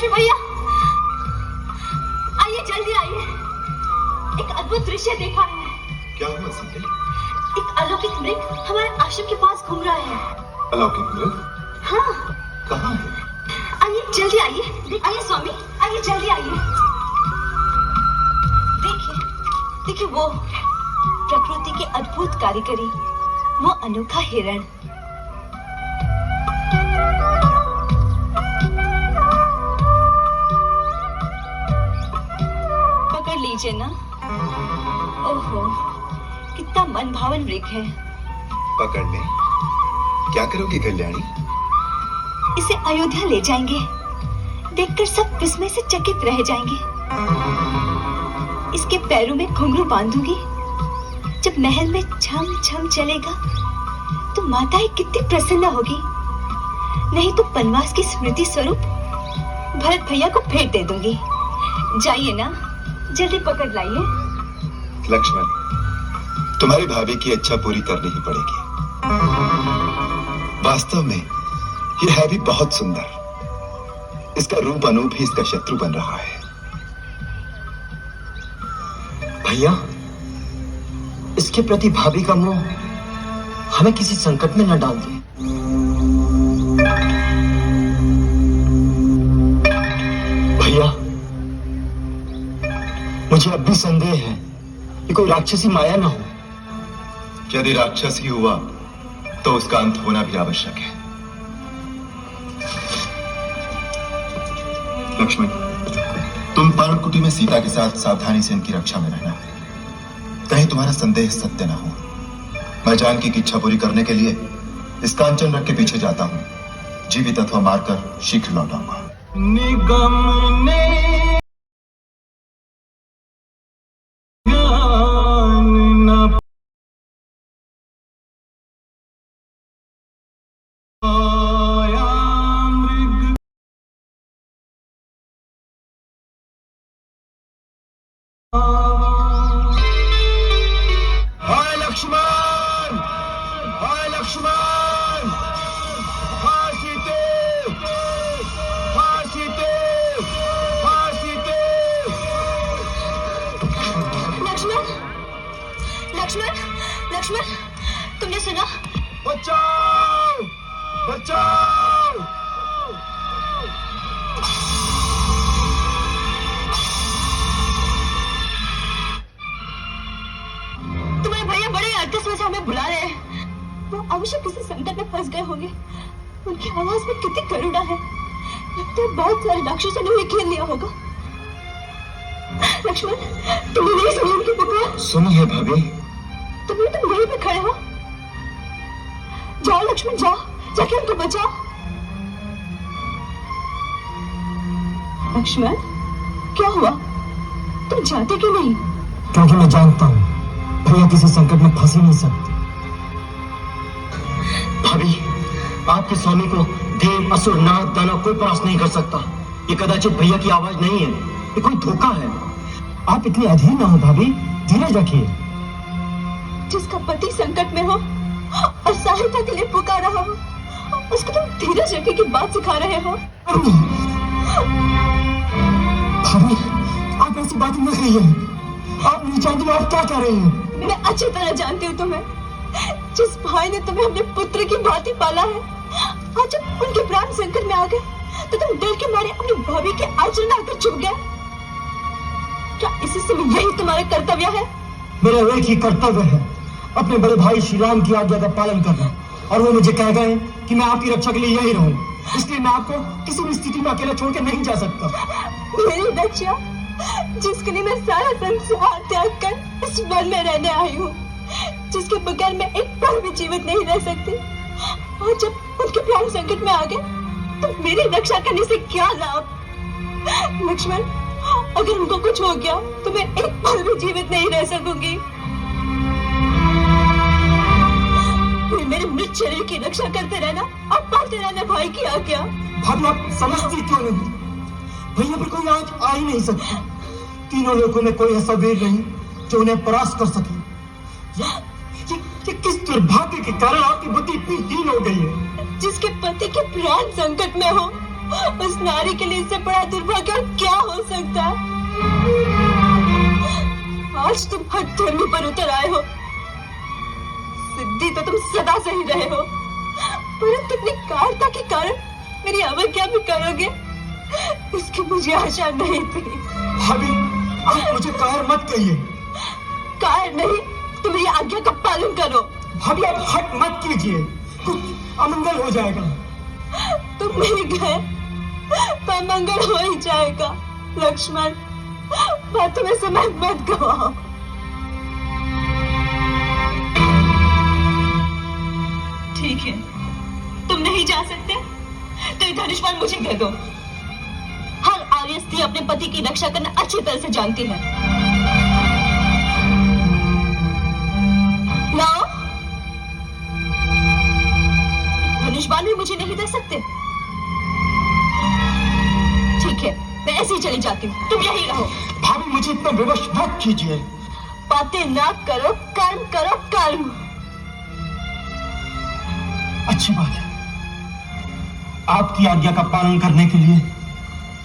लक्ष्मी भैया आइए, जल्दी आइए। एक अद्भुत दृश्य देखा है। क्या हुआ सीते? एक अलौकिक मृग हमारे आश्रम के पास घूम रहा है। अलौकिक मृग? हाँ। कहाँ है? आइए, जल्दी आइए। आइए स्वामी, आइए, जल्दी आइए। देखिए, देखिए वो प्रकृति की अद्भुत कारीगरी, वो अनोखा हिरण। पकड़ लीजिए ना। ओहो, कितना मनभावन मृग है। पकड़ ले। क्या करोगी कल्याणी? इसे अयोध्या ले जाएंगे। देखकर सब विस्मय से चकित रह जाएंगे। इसके पैरों में घुंघरू बांधूंगी। जब महल में छम छम चलेगा तो माताएं कितनी प्रसन्न होगी। नहीं तो वनवास की स्मृति स्वरूप भरत भैया को भेंट दे दूंगी। जाइए ना, जल्दी पकड़ लाइए। लक्ष्मण, तुम्हारी भाभी की इच्छा पूरी करनी ही पड़ेगी। वास्तव में यह है भी बहुत सुंदर। इसका रूप अनूप ही इसका शत्रु बन रहा है। भैया, इसके प्रति भाभी का मोह हमें किसी संकट में न डाल दे। भैया, मुझे अब भी संदेह है कि कोई राक्षसी माया न हो। यदि राक्षस ही हुआ तो उसका अंत होना भी आवश्यक है। लक्ष्मण, तुम पर्णकुटी में सीता के साथ सावधानी से इनकी रक्षा में रहना। कहीं तुम्हारा संदेह सत्य ना हो। मैं जानकी की इच्छा पूरी करने के लिए इस कांचन रथ के पीछे जाता हूं। जीवित अथवा मारकर शीघ्र लौट आऊंगा। निगम ने लक्ष्मण! हाय लक्ष्मण! हाय सीते! हाय सीते! हाय सीते! लक्ष्मण, लक्ष्मण, लक्ष्मण, तुमने सुना? बचाओ! बचाओ! तुम्हारे भैया बड़े अटकस से हमें बुला रहे हैं। वो अवश्य किसी संकट में फंस गए होंगे। उनकी आवाज में कितनी करुणा है। लगता है बहुत सारे राक्षसों ने उन्हें घेर लिया होगा। लक्ष्मण, तुमने नहीं सुनी उनकी पुकार? सुनी है भाभी। तुम यहीं पे खड़े हो। जाओ लक्ष्मण, जाओ, जाके उनको बचाओ। लक्ष्मण, क्या हुआ? तुम जाते क्यों नहीं? क्योंकि मैं जानता हूं भैया किसी संकट में फंस ही नहीं सकते। भाभी, आपके स्वामी को देव, असुर, नाग, दानव कोई परास्त नहीं कर सकता। ये कदाचित भैया की आवाज नहीं है, ये कोई धोखा है। आप इतनी अधीर ना हो भाभी, धीरज रखिए। जिसका पति संकट में हो और सहायता के लिए पुकार रहा हो, उसको तुम धीरज रखने की बात सिखा रहे हो। भाभी, आप ऐसी बातें न कहिए। आप नहीं जानती आप क्या कह रही हैं। मैं अच्छी तरह जानती हूँ तुम्हें। जिस भाई ने तुम्हें अपने पुत्र की भांति पाला है, आज जब उनके प्राण संकट में आ गए तो तुम डर के मारे अपनी भाभी के आचरण आकर छुप गए। क्या इसी समय यही तुम्हारा कर्तव्य है? मेरा एक ही कर्तव्य है, अपने बड़े भाई श्री राम की आज्ञा का पालन करना। और वो मुझे कह गए कि मैं आपकी रक्षा के लिए यही रहूं। इसलिए मैं आपको किसी भी स्थिति में अकेला छोड़ के नहीं जा सकता। मेरी रक्षा, जिसके लिए मैं सारा संसार त्याग कर इस वन में रहने आई हूँ, जिसके बगैर मैं एक पल भी जीवित नहीं रह सकती, और जब उनके प्राण संकट में आ गए तो मेरी रक्षा करने से क्या लाभ? लक्ष्मण, अगर उनको कुछ हो गया तो मैं एक पल भी जीवित नहीं रह सकूंगी। मेरे मृत शरीर की रक्षा करते रहना और पालते रहना भाई की आज्ञा। भाभी, आप समझती क्यों नहीं? भैया पर कोई आज आ ही नहीं सकता। तीनों लोगों में कोई ऐसा वीर नहीं जो उन्हें परास्त कर सके। ये किस दुर्भाग्य के कारण आपकी बुद्धि इतनी हीन हो गई है? जिसके पति के प्राण संकट में हो उस नारी के लिए इससे बड़ा दुर्भाग्य और क्या हो सकता है? आज तुम हठधर्मी पर उतर आए हो। सिद्धि तो तुम सदा से ही रहे हो, परंतु अपनी कायरता के कारण मेरी अवज्ञा भी करोगे, इसकी मुझे आशा नहीं थी। भाभी, आप मुझे कायर मत कहिए। कायर नहीं, तुम मेरी आज्ञा का पालन करो। भाभी, आप हट मत कीजिए, कुछ अमंगल हो जाएगा। तुम नहीं गए तो अमंगल हो ही जाएगा। लक्ष्मण, बातों में समय मत गवाओ। ठीक है, तुम नहीं जा सकते तो ये धनुष्मान मुझे दे दो। हर आर्य स्त्री अपने पति की रक्षा करना अच्छी तरह से जानती है। लाओ। धनुष्मान भी मुझे नहीं दे सकते। ठीक है, मैं ऐसे ही चली जाती हूँ, तुम यहीं रहो। भाभी, मुझे इतना विवश मत कीजिए। बातें ना करो, कर्म करो, कर्म। अच्छी बात है। आपकी आज्ञा का पालन करने के लिए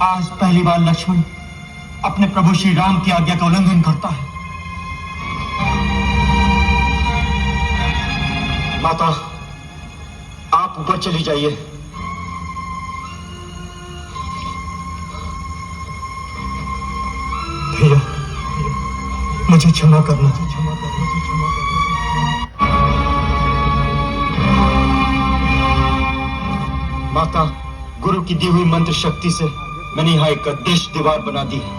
आज पहली बार लक्ष्मण अपने प्रभु श्री राम की आज्ञा का उल्लंघन करता है। माता, आप ऊपर चली जाइए। भैया, मुझे क्षमा करना। माता, गुरु की दी हुई मंत्र शक्ति से मैंने यहाँ एक अदृश्य दीवार बना दी है।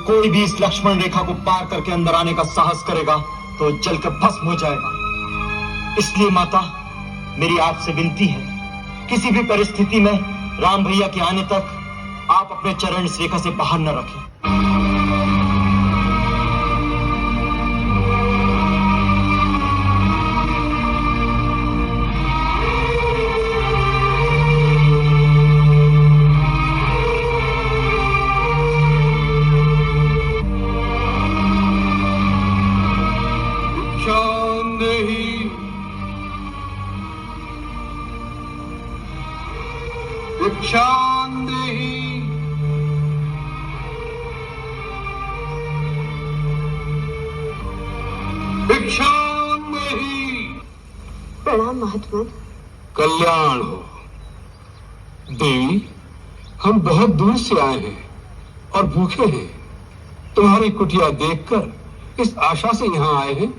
कोई भी इस लक्ष्मण रेखा को पार करके अंदर आने का साहस करेगा तो जलकर भस्म हो जाएगा। इसलिए माता, मेरी आपसे विनती है, किसी भी परिस्थिति में राम भैया के आने तक आप अपने चरण इस रेखा से बाहर न रखें। प्रणाम महात्मा। कल्याण हो। देवी, हम बहुत दूर से आए हैं और भूखे हैं। तुम्हारी कुटिया देखकर इस आशा से यहाँ आए हैं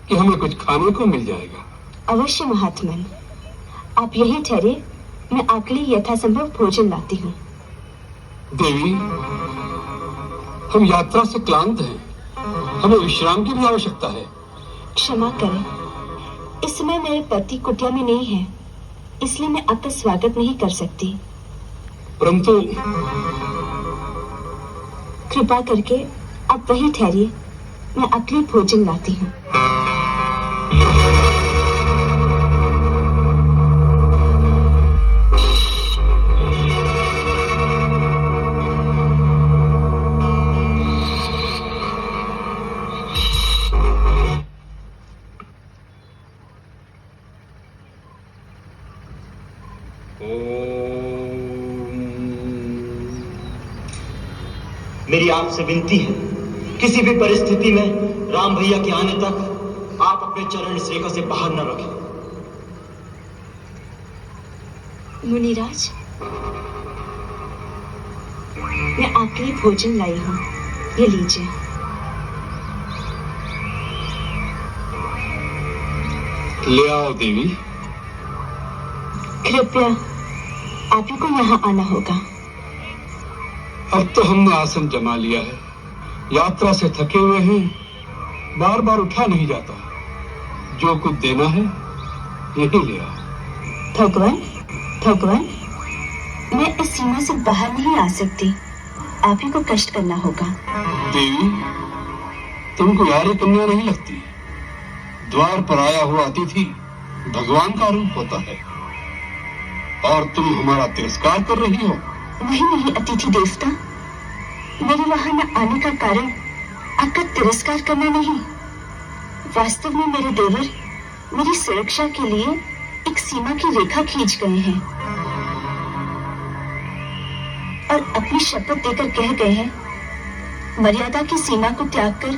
कि हमें कुछ खाने को मिल जाएगा। अवश्य महात्मन, आप यहीं ठहरे, मैं आपके लिए यथासंभव भोजन लाती हूँ। देवी, हम यात्रा से क्लांत हैं, हमें विश्राम की भी आवश्यकता है। क्षमा करें, इस समय मेरे पति कुटिया में नहीं है, इसलिए मैं आपका स्वागत नहीं कर सकती। परंतु कृपा करके आप वहीं ठहरिए, मैं आपके लिए भोजन लाती हूँ। मेरी आपसे विनती है, किसी भी परिस्थिति में राम भैया के आने तक आप अपने चरण इस रेखा से बाहर न रखें। मुनिराज, मैं आपके लिए भोजन लाई हूँ, ये लीजिए। ले आओ देवी। कृपया आप ही को यहाँ आना होगा। अब तो हमने आसन जमा लिया है, यात्रा से थके हुए हैं, बार बार उठा नहीं जाता। जो कुछ देना है यही ले आओ। भगवान, भगवान, मैं इस सीमा से बाहर नहीं आ सकती, आप ही को कष्ट करना होगा। देवी, तुमको यारी कन्या नहीं लगती। द्वार पर आया हुआ अतिथि भगवान का रूप होता है और तुम हमारा तिरस्कार कर रही हो। वही नहीं अतिथि देवता, मेरे वहां न आने का कारण आपका तिरस्कार करना नहीं, वास्तव में मेरे देवर मेरी सुरक्षा के लिए एक सीमा की रेखा खींच गए हैं। और अपनी शपथ देकर कह गए हैं मर्यादा की सीमा को त्याग कर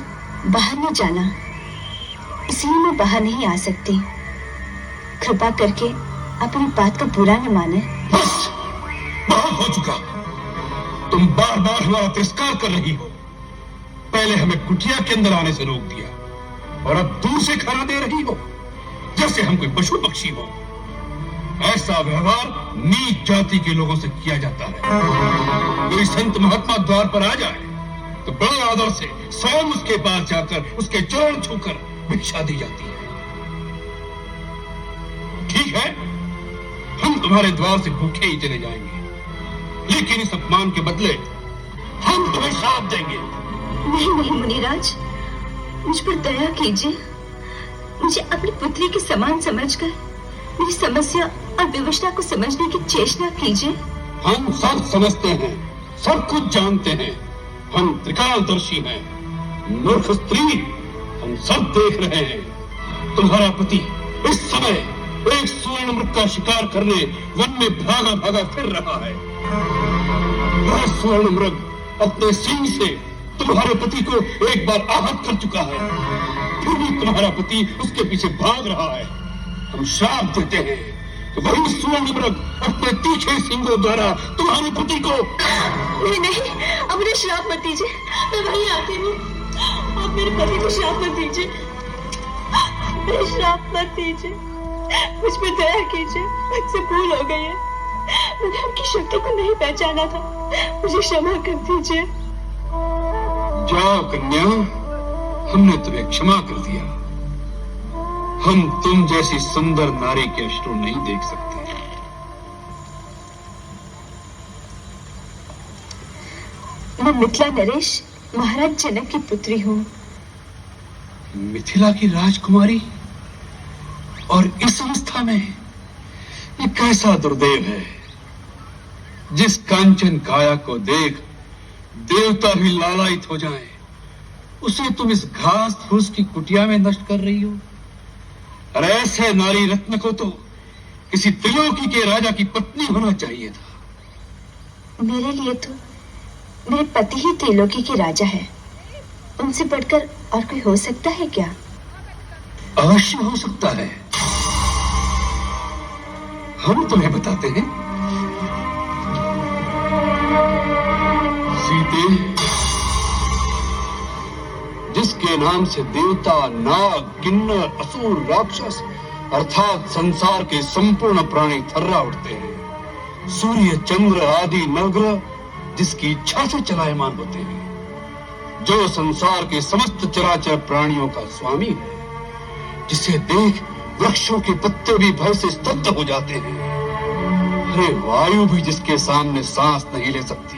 बाहर न जाना, इसलिए मैं बाहर नहीं आ सकती। कृपा करके अपनी बात का बुरा न माने। बस, बहुत हो चुका। तुम बार बार हमारा तिरस्कार कर रही हो। पहले हमें कुटिया के अंदर आने से रोक दिया और अब दूर से खाना दे रही हो, जैसे हम कोई पशु पक्षी हो। ऐसा व्यवहार नीच जाति के लोगों से किया जाता है। कोई संत महात्मा द्वार पर आ जाए तो बड़े आदर से स्वयं उसके पास जाकर उसके चरण छूकर भिक्षा दी जाती है। ठीक है, हम तुम्हारे द्वार से भूखे ही चले जाएंगे, लेकिन इस अपमान के बदले हम तुम्हें श्राप देंगे। नहीं नहीं मुनिराज, मुझ पर दया कीजिए। मुझे अपनी पुत्री के समान समझकर मेरी समस्या और विवशता को समझने की चेष्टा कीजिए। हम सब समझते हैं, सब कुछ जानते हैं। हम त्रिकालदर्शी हैं। मूर्ख स्त्री, हम सब देख रहे हैं। तुम्हारा पति इस समय एक स्वर्ण मृग का शिकार करने वन में भागा भागा फिर रहा है। वह स्वर्ण मृग अपने सींग से तुम्हारे पति को एक बार आहत कर चुका है, फिर भी तुम्हारा पति उसके पीछे भाग रहा है। हम श्राप देते हैं कि वही स्वर्ण मृग अपने तीखे सींगों द्वारा तुम्हारे पति को। नहीं नहीं, अब मुझे श्राप मत दीजिए, मैं वहीं आती हूँ। आप मेरे पति को श्राप मत दीजिए, मेरे श्राप मत दीजिए। मुझ पर दया कीजिए, मुझसे भूल हो गई है। मैंने आपकी शक्ति को नहीं पहचाना था, मुझे क्षमा कर दीजिए। जाओ कन्या, हमने तुम्हें क्षमा कर दिया। हम तुम जैसी सुंदर नारी के अश्रु नहीं देख सकते। मैं मिथिला नरेश महाराज जनक की पुत्री हूँ। मिथिला की राजकुमारी, और इस अवस्था में ये कैसा दुर्दैव है। जिस कांचन काया को देख देवता भी लालायित हो जाए, उसे तुम इस घास फूस की कुटिया में नष्ट कर रही हो। और ऐसे नारी रत्न को तो किसी त्रिलोकी के राजा की पत्नी होना चाहिए था। मेरे लिए तो मेरे पति ही त्रिलोकी के राजा है। उनसे बढ़कर और कोई हो सकता है क्या? अवश्य हो सकता है। हम तुम्हें बताते हैं। सीते, जिसके नाम से देवता, नाग, किन्नर, असुर, राक्षस अर्थात संसार के संपूर्ण प्राणी थर्रा उठते हैं। सूर्य, चंद्र आदि नवग्रह जिसकी इच्छा से चलायमान होते हैं। जो संसार के समस्त चराचर प्राणियों का स्वामी है, जिसे देख वृक्षों के पत्ते भी भय से स्तब्ध हो जाते हैं। अरे वायु भी जिसके सामने सांस नहीं ले सकती।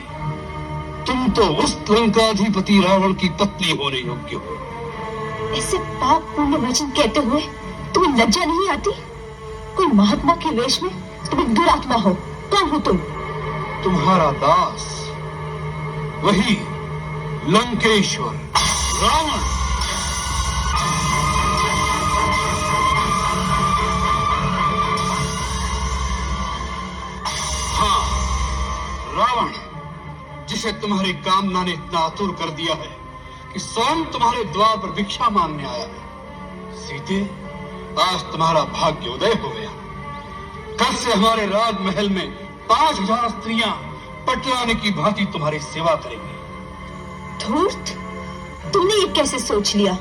तुम तो उस लंकाधिपति रावण की पत्नी होने योग्य हो। ऐसे पाप पूर्ण वचन कहते हुए तुम्हें लज्जा नहीं आती? कोई महात्मा के वेश में तुम एक दुरात्मा हो। कौन हो तुम? तुम्हारा दास, वही लंकेश्वर रावण। हाँ, रावण, जिसे तुम्हारी कामना ने इतना आतुर कर दिया है कि स्वयं तुम्हारे द्वार पर भिक्षा मांगने आया है। सीते, आज तुम्हारा भाग्य उदय हो गया। कल से हमारे राजमहल में 5000 स्त्रियां पटलाने की भांति तुम्हारी सेवा करेंगी। धूर्त, तुमने ये कैसे सोच लिया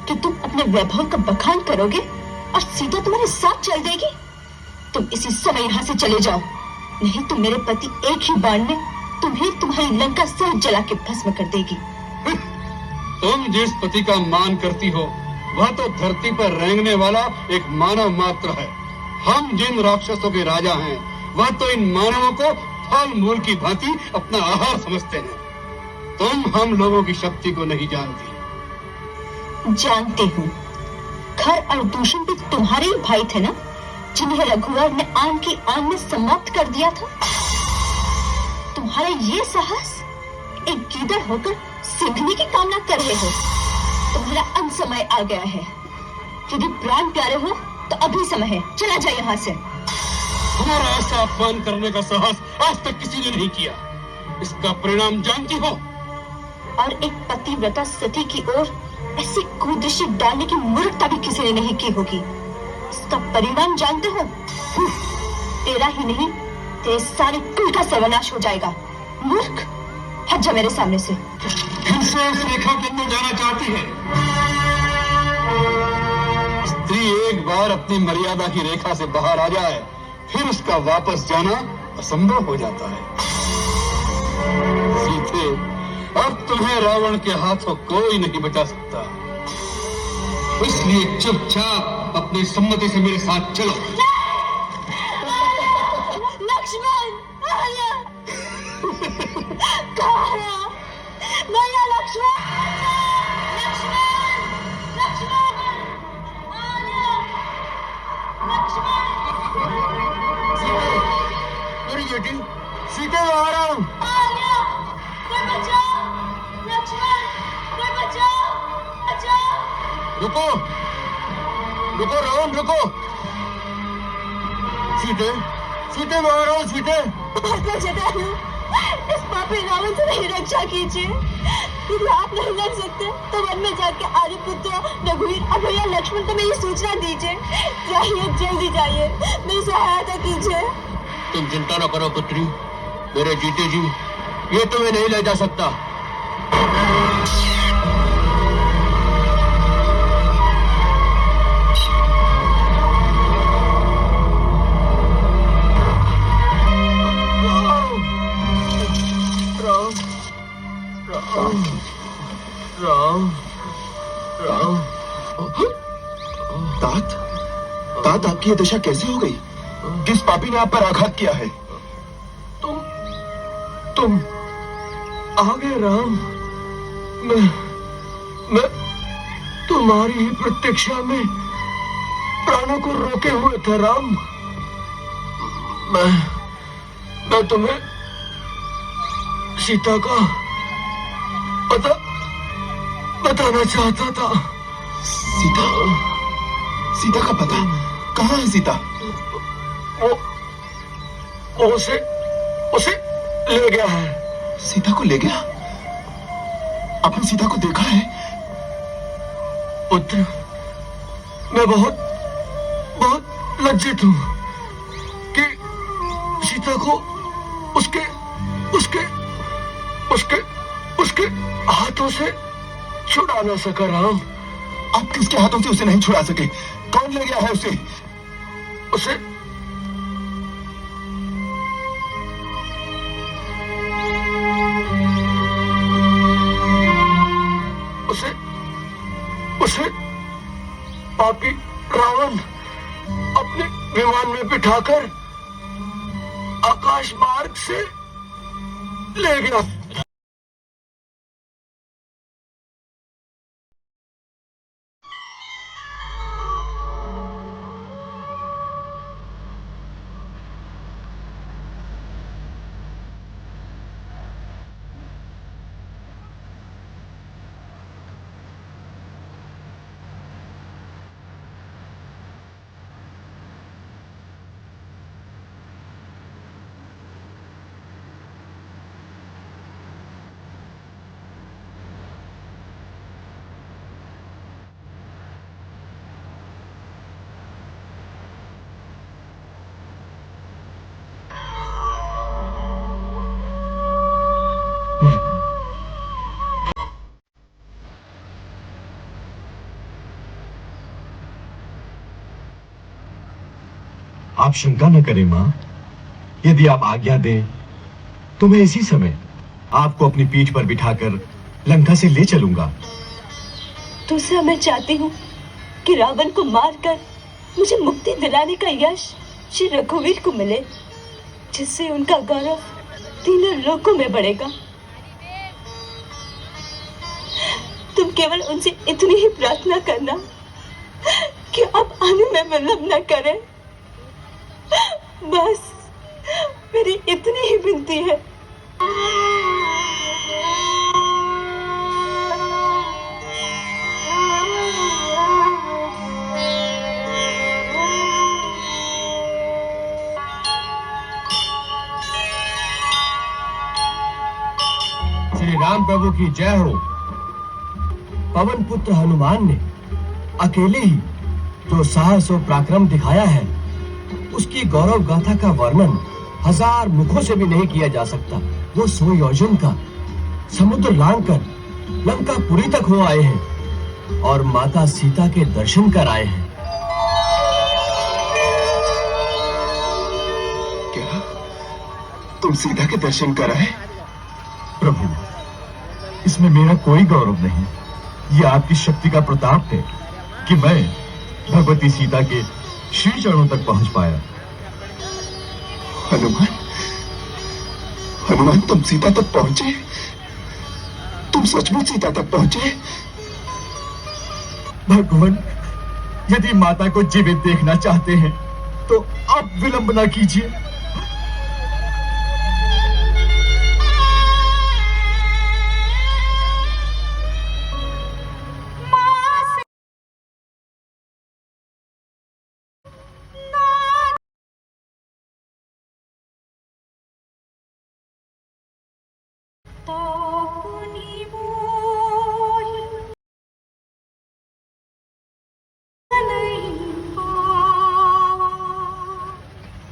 कि तुम अपने वैभव का बखान करोगे और सीता तुम्हारे साथ चल देगी? तुम इसी समय यहाँ से चले जाओ, नहीं तो मेरे पति एक ही बाण में तुम्हें तुम्हारी लंका सहित जला के भस्म कर देगी। तुम जिस पति का मान करती हो, वह तो धरती पर रेंगने वाला एक मानव मात्र है। हम जिन राक्षसों के राजा हैं, वह तो इन मानवों को फल मूल की भांति अपना आहार समझते हैं। तुम हम लोगों की शक्ति को नहीं जानती। जानती हूँ। खर और दूषण भी तुम्हारे ही भाई थे ना, जिन्हें रघुवर ने आन की आन में समाप्त कर दिया था। तुम्हारा ये साहस, एक गीदड़ होकर सिंघनी की कामना कर रहे हो। तुम्हारा अंत समय आ गया है। यदि प्राण प्यारे हो तो अभी समय है, चला जाए यहाँ से। हमारा ऐसा अपमान करने का साहस आज तक किसी ने नहीं किया। इसका परिणाम जानती हो? और एक पतिव्रता सती की ओर ऐसी कुदृष्टि डालने की मूर्खता भी किसी ने नहीं की होगी। इसका परिणाम जानते हो? तेरा ही नहीं, तेरे सारे कुल का सर्वनाश हो जाएगा। मूर्ख, हट जा मेरे सामने से। फिर से इस रेखा के अंदर जाना चाहती है? स्त्री एक बार अपनी मर्यादा की रेखा से बाहर आ जाए, फिर उसका वापस जाना असंभव हो जाता है। सीते, अब तुम्हें रावण के हाथों कोई नहीं बचा सकता, इसलिए चुपचाप अपनी सम्मति से मेरे साथ चलो। लक्ष्मण, कहाँ है? भैया लक्ष्मण, लक्ष्मण, लक्ष्मण, मेरी बेटी सीते आ रहा हूं। रुको रुको रावण, रुको। सीते, सीते मैं आ रहा हूं। सीते, इस पापी रावण से मेरी रक्षा कीजिए। यदि आप नहीं लड़ सकते तो वन में जाके आर्यपुत्र, रघुवीर और भैया लक्ष्मण को मेरी सूचना दीजिए। जाइए, जल्दी जाइए, मेरी सहायता कीजिए। तुम चिंता न करो पुत्री, मेरे जीते जी ये तुम्हें नहीं ले जा सकता। राम, राम, तात, तात आपकी ये दशा कैसे हो गई? किस पापी ने आप पर आघात किया है? तुम आ गए राम। मैं तुम्हारी ही प्रतीक्षा में प्राणों को रोके हुए था राम। मैं तुम्हें सीता का बताना चाहता था। सीता? सीता का पता? कहाँ है सीता? वो उसे ले गया है। सीता को ले गया? आपने सीता को देखा है? पुत्र, मैं बहुत लज्जित हूं कि सीता को उसके हाथों से छुड़ा ना सका राम। आप किसके हाथों से उसे नहीं छुड़ा सके? कौन ले गया है उसे? उसे पापी रावण अपने विमान में बिठाकर आकाश मार्ग से ले गया। आप शंका न करें मां, यदि आप आज्ञा दें तो मैं इसी समय आपको अपनी पीठ पर बिठाकर लंका से ले चलूंगा। दूसरा मैं चाहती हूँ कि रावण को मारकर मुझे मुक्ति दिलाने का यश श्री रघुवीर को मिले, जिससे उनका गौरव तीनों लोकों में बढ़ेगा। तुम केवल उनसे इतनी ही प्रार्थना करना कि अब आने में विलंब न करें। बस मेरी इतनी ही विनती है। श्री राम प्रभु की जय हो। पवन पुत्र हनुमान ने अकेले ही जो साहस और पराक्रम दिखाया है, उसकी गौरव गाथा का वर्णन 1000 मुखों से भी नहीं किया जा सकता। वो 100 योजन का समुद्र लांघकर लंकापुरी तक हो आए हैं और माता सीता के दर्शन कर आए हैं। क्या तुम सीता के दर्शन कर आए? प्रभु, इसमें मेरा कोई गौरव नहीं। ये आपकी शक्ति का प्रताप है कि मैं भगवती सीता के श्री चरणों तक पहुंच पाया। हनुमान, हनुमान तुम सीता तक पहुंचे? तुम सचमुच सीता तक पहुंचे? भगवान, यदि माता को जीवित देखना चाहते हैं तो आप विलंब ना कीजिए।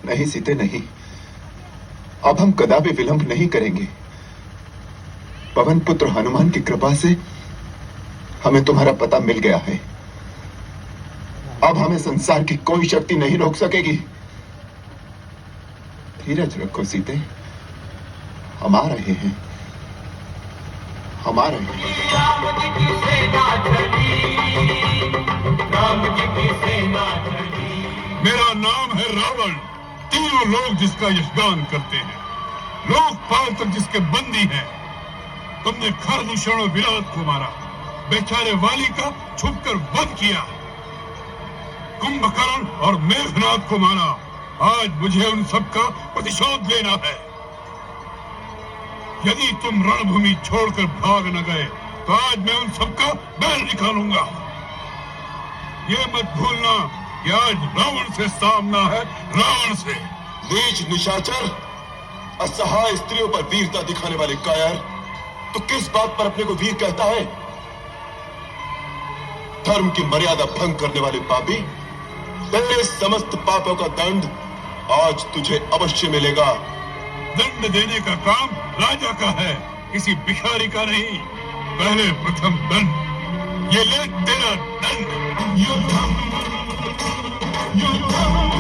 नहीं सीते, नहीं। अब हम कदापि विलंब नहीं करेंगे। पवन पुत्र हनुमान की कृपा से हमें तुम्हारा पता मिल गया है। अब हमें संसार की कोई शक्ति नहीं रोक सकेगी। धीरज रखो सीते, हम आ रहे हैं, हम आ रहे हैं। मेरा नाम है रावण, तीनों लोग जिसका यशगान करते हैं, लोकपाल तक जिसके बंदी हैं। तुमने खरदूषण और विराट को मारा, बेचारे वाली का छुपकर वध किया, कुंभकर्ण और मेघनाथ को मारा। आज मुझे उन सबका प्रतिशोध लेना है। यदि तुम रणभूमि छोड़कर भाग न गए तो आज मैं उन सबका बैल निकालूंगा। ये मत भूलना कि आज रावण से सामना है, रावण से। नीच, निशाचर, असहाय स्त्रियों पर वीरता दिखाने वाले कायर, तो किस बात पर अपने को वीर कहता है? धर्म की मर्यादा भंग करने वाले पापी, तेरे समस्त पापों का दंड आज तुझे अवश्य मिलेगा। दंड देने का काम राजा का है, किसी भिखारी का नहीं। पहले प्रथम दंड, ये ले तेरा दंड। युद्धम, युद्धम।